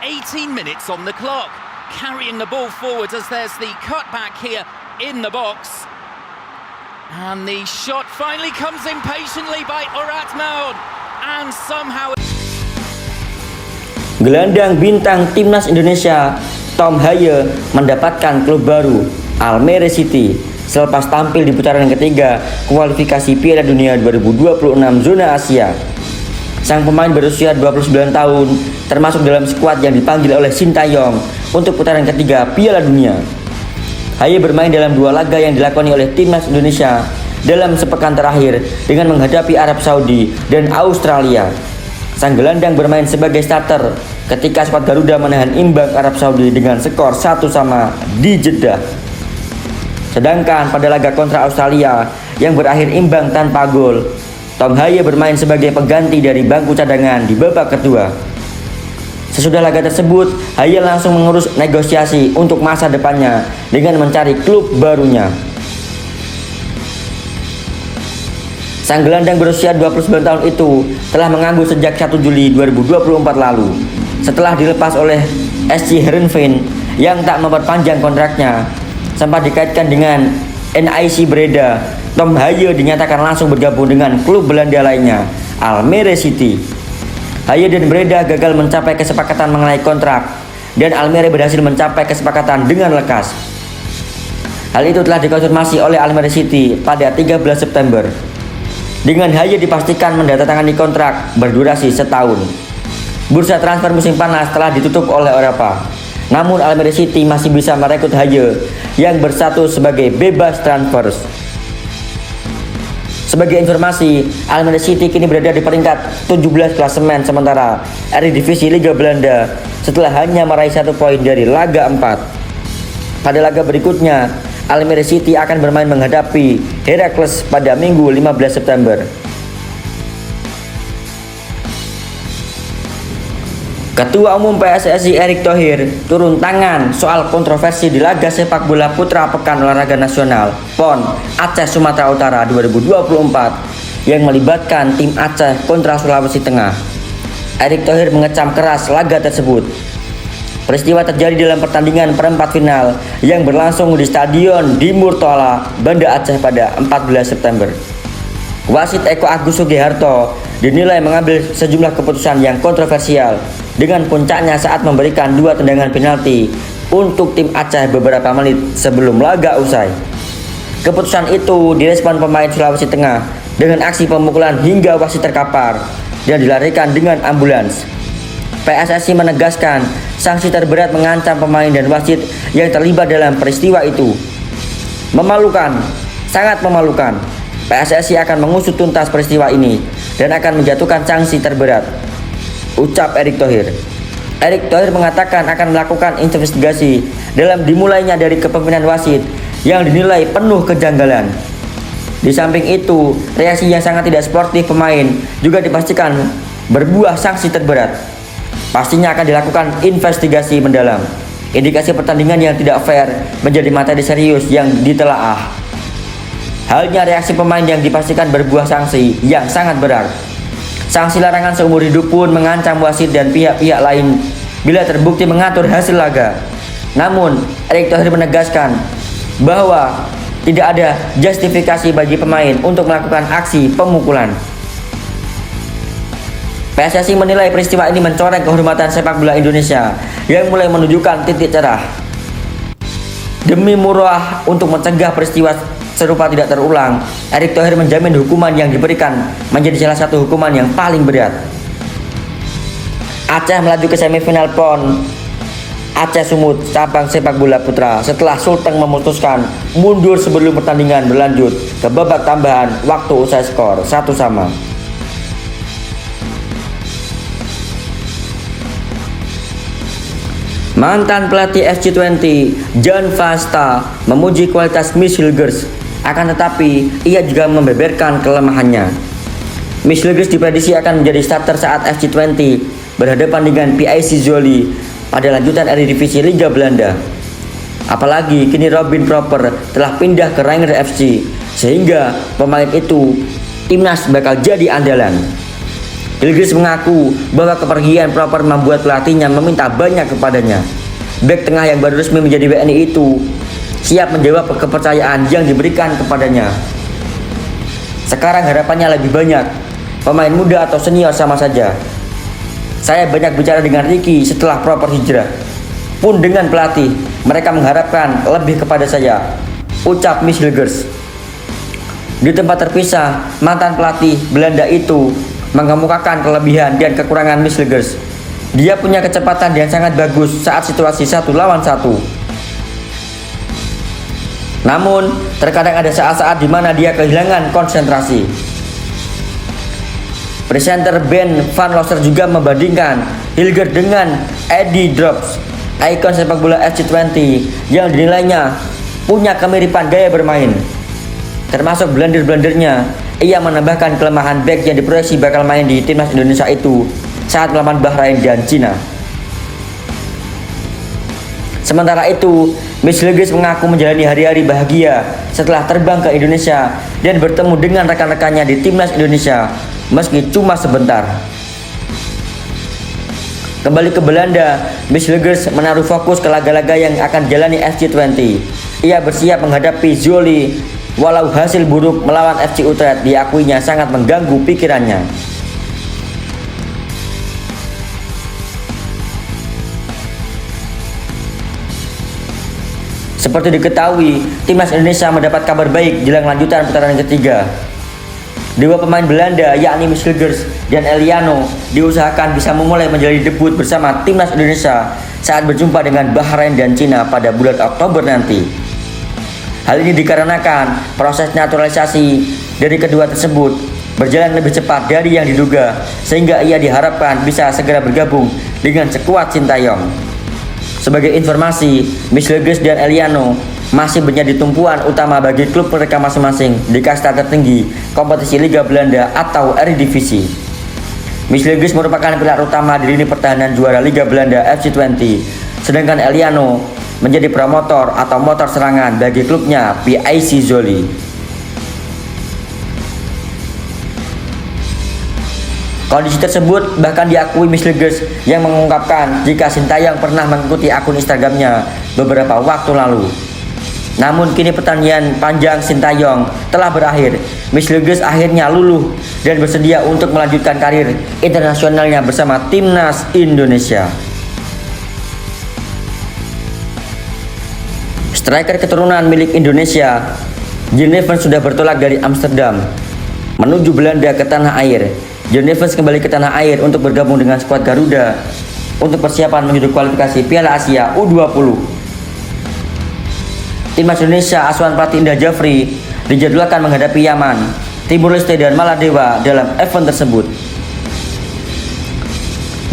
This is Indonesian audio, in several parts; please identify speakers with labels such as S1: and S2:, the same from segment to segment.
S1: 18 minutes on the clock. Carrying the ball forward as there's the cutback here in the box. And the shot finally comes in patiently by Orat Maun. And somehow...
S2: Gelandang bintang timnas Indonesia Tom Haye mendapatkan klub baru Almere City selepas tampil di putaran ketiga kualifikasi Piala Dunia 2026 zona Asia. Sang pemain berusia 29 tahun termasuk dalam skuad yang dipanggil oleh Sintayong untuk putaran ketiga Piala Dunia. Haye bermain dalam 2 laga yang dilakoni oleh timnas Indonesia dalam sepekan terakhir dengan menghadapi Arab Saudi dan Australia. Sang gelandang bermain sebagai starter ketika skuad Garuda menahan imbang Arab Saudi dengan skor 1-1 di Jeddah. Sedangkan pada laga kontra Australia yang berakhir imbang tanpa gol, Tom Haye bermain sebagai pengganti dari bangku cadangan di babak kedua. Sesudah laga tersebut, Haye langsung mengurus negosiasi untuk masa depannya dengan mencari klub barunya. Sang gelandang berusia 29 tahun itu telah menganggur sejak 1 Juli 2024 lalu setelah dilepas oleh SC Heerenveen yang tak memperpanjang kontraknya. Sempat dikaitkan dengan NIC Breda, Tom Haye dinyatakan langsung bergabung dengan klub Belanda lainnya, Almere City. Haye dan Breda gagal mencapai kesepakatan mengenai kontrak dan Almere berhasil mencapai kesepakatan dengan lekas. Hal itu telah dikonfirmasi oleh Almere City pada 13 September. Dengan Haye dipastikan mendandatangani kontrak berdurasi setahun. Bursa transfer musim panas telah ditutup oleh Eropa. Namun Almere City masih bisa merekrut Haye yang berstatus sebagai bebas transfer. Sebagai informasi, Almere City kini berada di peringkat 17 klasemen sementara Eredivisie Liga Belanda setelah hanya meraih 1 poin dari laga 4. Pada laga berikutnya, Almere City akan bermain menghadapi Heracles pada Minggu 15 September. Ketua Umum PSSI Erick Thohir turun tangan soal kontroversi di laga sepak bola putra Pekan Olahraga Nasional PON Aceh Sumatera Utara 2024 yang melibatkan tim Aceh kontra Sulawesi Tengah. Erick Thohir mengecam keras laga tersebut. Peristiwa terjadi dalam pertandingan perempat final yang berlangsung di Stadion di Murtoala, Banda Aceh pada 14 September. Wasit Eko Agus Sugiharto dinilai mengambil sejumlah keputusan yang kontroversial dengan puncaknya saat memberikan 2 tendangan penalti untuk tim Aceh beberapa menit sebelum laga usai. Keputusan itu direspon pemain Sulawesi Tengah dengan aksi pemukulan hingga wasit terkapar dan dilarikan dengan ambulans. PSSI menegaskan sanksi terberat mengancam pemain dan wasit yang terlibat dalam peristiwa itu. Memalukan, sangat memalukan. PSSI akan mengusut tuntas peristiwa ini dan akan menjatuhkan sanksi terberat, ucap Erick Thohir. Erick Thohir mengatakan akan melakukan investigasi dalam dimulainya dari kepemimpinan wasit yang dinilai penuh kejanggalan. Di samping itu, reaksi yang sangat tidak sportif pemain juga dipastikan berbuah sanksi terberat. Pastinya akan dilakukan investigasi mendalam. Indikasi pertandingan yang tidak fair menjadi materi serius yang ditelaah. Halnya reaksi pemain yang dipastikan berbuah sanksi yang sangat berat. Sanksi larangan seumur hidup pun mengancam wasit dan pihak-pihak lain bila terbukti mengatur hasil laga. Namun, Erick Thohir menegaskan bahwa tidak ada justifikasi bagi pemain untuk melakukan aksi pemukulan. PSSI menilai peristiwa ini mencoreng kehormatan sepak bola Indonesia yang mulai menunjukkan titik cerah. Demi murah untuk mencegah peristiwa serupa tidak terulang, Erick Thohir menjamin hukuman yang diberikan menjadi salah satu hukuman yang paling berat. Aceh melaju ke semifinal PON Aceh Sumut cabang sepak bola putra setelah Sulteng memutuskan mundur sebelum pertandingan berlanjut ke babak tambahan waktu usai skor 1-1. Mantan pelatih FC20 Jan Vasta memuji kualitas Miss Hilgers, akan tetapi ia juga membeberkan kelemahannya. Miss Hilgers diprediksi akan menjadi starter saat FC20 berhadapan dengan PIC Zwolle pada lanjutan Eredivisie Liga Belanda. Apalagi kini Robin Proper telah pindah ke Rangers FC, sehingga pemain itu timnas bakal jadi andalan. Hilgers mengaku bahwa kepergian Proper membuat pelatihnya meminta banyak kepadanya. Bek tengah yang baru resmi menjadi WNI itu siap menjawab kepercayaan yang diberikan kepadanya. Sekarang harapannya lebih banyak. Pemain muda atau senior sama saja. Saya banyak bicara dengan Ricky setelah Proper hijrah. Pun dengan pelatih, mereka mengharapkan lebih kepada saya, ucap Miss Hilgers. Di tempat terpisah, mantan pelatih Belanda itu mengemukakan kelebihan dan kekurangan Miss Hilgers. Dia punya kecepatan yang sangat bagus saat situasi 1 lawan 1. Namun, terkadang ada saat-saat di mana dia kehilangan konsentrasi. Presenter Ben Van Loster juga membandingkan Hilgers dengan Eddie Drops, ikon sepak bola FC20 yang dinilainya punya kemiripan gaya bermain. Termasuk blunder-blundernya. Ia menambahkan kelemahan bek yang diproyeksi bakal main di timnas Indonesia itu saat melawan Bahrain dan Cina. Sementara itu, Miss Hilgers mengaku menjalani hari-hari bahagia setelah terbang ke Indonesia dan bertemu dengan rekan-rekannya di timnas Indonesia meski cuma sebentar. Kembali ke Belanda, Miss Hilgers menaruh fokus ke laga-laga yang akan jalani FC20. Ia bersiap menghadapi Zwolle, walau hasil buruk melawan FC Utrecht diakuinya sangat mengganggu pikirannya. Seperti diketahui, timnas Indonesia mendapat kabar baik jelang lanjutan putaran ketiga. Dua pemain Belanda yakni Miss Hilgers dan Eliano diusahakan bisa memulai menjalani debut bersama timnas Indonesia saat berjumpa dengan Bahrain dan Cina pada bulan Oktober nanti. Hal ini dikarenakan proses naturalisasi dari kedua tersebut berjalan lebih cepat dari yang diduga, sehingga ia diharapkan bisa segera bergabung dengan skuad Sintayong. Sebagai informasi, Miss Hilgers dan Eliano masih menjadi tumpuan utama bagi klub mereka masing-masing di kasta tertinggi kompetisi Liga Belanda atau Eredivisie. Miss Hilgers merupakan pilar utama di lini pertahanan juara Liga Belanda FC20, sedangkan Eliano menjadi promotor atau motor serangan bagi klubnya PIC Zwolle. Kondisi tersebut bahkan diakui Miss Hilgers yang mengungkapkan jika Sintayong pernah mengikuti akun Instagramnya beberapa waktu lalu. Namun kini pertandingan panjang Sintayong telah berakhir. Miss Hilgers akhirnya luluh dan bersedia untuk melanjutkan karir internasionalnya bersama timnas Indonesia. Striker keturunan milik Indonesia, John Evans sudah bertolak dari Amsterdam menuju Belanda ke tanah air. John Evans kembali ke tanah air untuk bergabung dengan skuad Garuda untuk persiapan menuju kualifikasi Piala Asia U20. Timnas Indonesia asuhan pelatih Indra Jafri dijadwalkan menghadapi Yaman, Timur Leste dan Maladewa dalam event tersebut.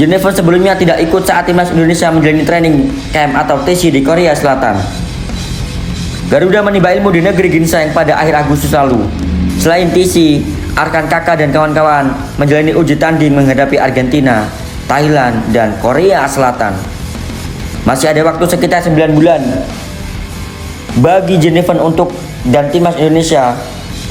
S2: John Evans sebelumnya tidak ikut saat timnas Indonesia menjalani training camp atau TC di Korea Selatan. Garuda menimba ilmu di negeri ginseng pada akhir Agustus lalu. Selain TC, Arkan Kakak dan kawan-kawan menjalani uji tanding menghadapi Argentina, Thailand, dan Korea Selatan. Masih ada waktu sekitar 9 bulan bagi John Evans untuk dan timnas Indonesia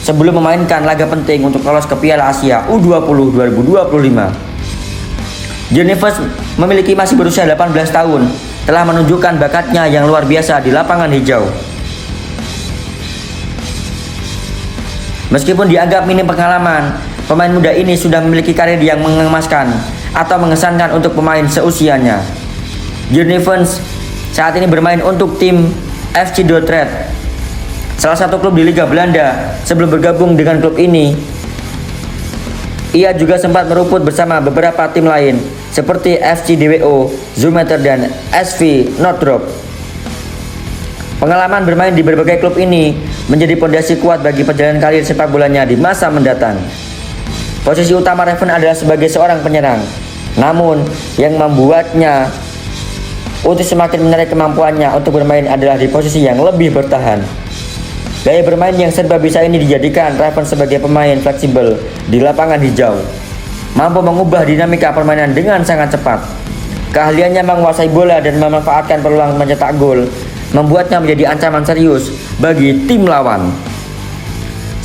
S2: sebelum memainkan laga penting untuk lolos ke Piala Asia U20 2025. John Evans memiliki masih berusia 18 tahun, telah menunjukkan bakatnya yang luar biasa di lapangan hijau. Meskipun dianggap minim pengalaman, pemain muda ini sudah memiliki karir yang mengemaskan atau mengesankan untuk pemain seusianya. John Evans saat ini bermain untuk tim FC Dordrecht, salah satu klub di Liga Belanda. Sebelum bergabung dengan klub ini, ia juga sempat meruput bersama beberapa tim lain seperti FC DWO, Zumeter, dan SV Northrop. Pengalaman bermain di berbagai klub ini menjadi pondasi kuat bagi perjalanan karir sepak bolanya di masa mendatang. Posisi utama Raven adalah sebagai seorang penyerang, namun yang membuatnya untuk semakin menarik kemampuannya untuk bermain adalah di posisi yang lebih bertahan. Gaya bermain yang serba bisa ini dijadikan Raven sebagai pemain fleksibel di lapangan hijau, mampu mengubah dinamika permainan dengan sangat cepat. Keahliannya menguasai bola dan memanfaatkan peluang mencetak gol membuatnya menjadi ancaman serius bagi tim lawan.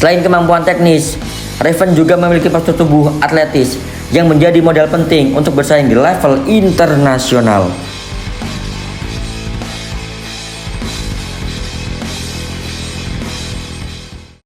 S2: Selain kemampuan teknis, Raven juga memiliki postur tubuh atletis yang menjadi modal penting untuk bersaing di level internasional.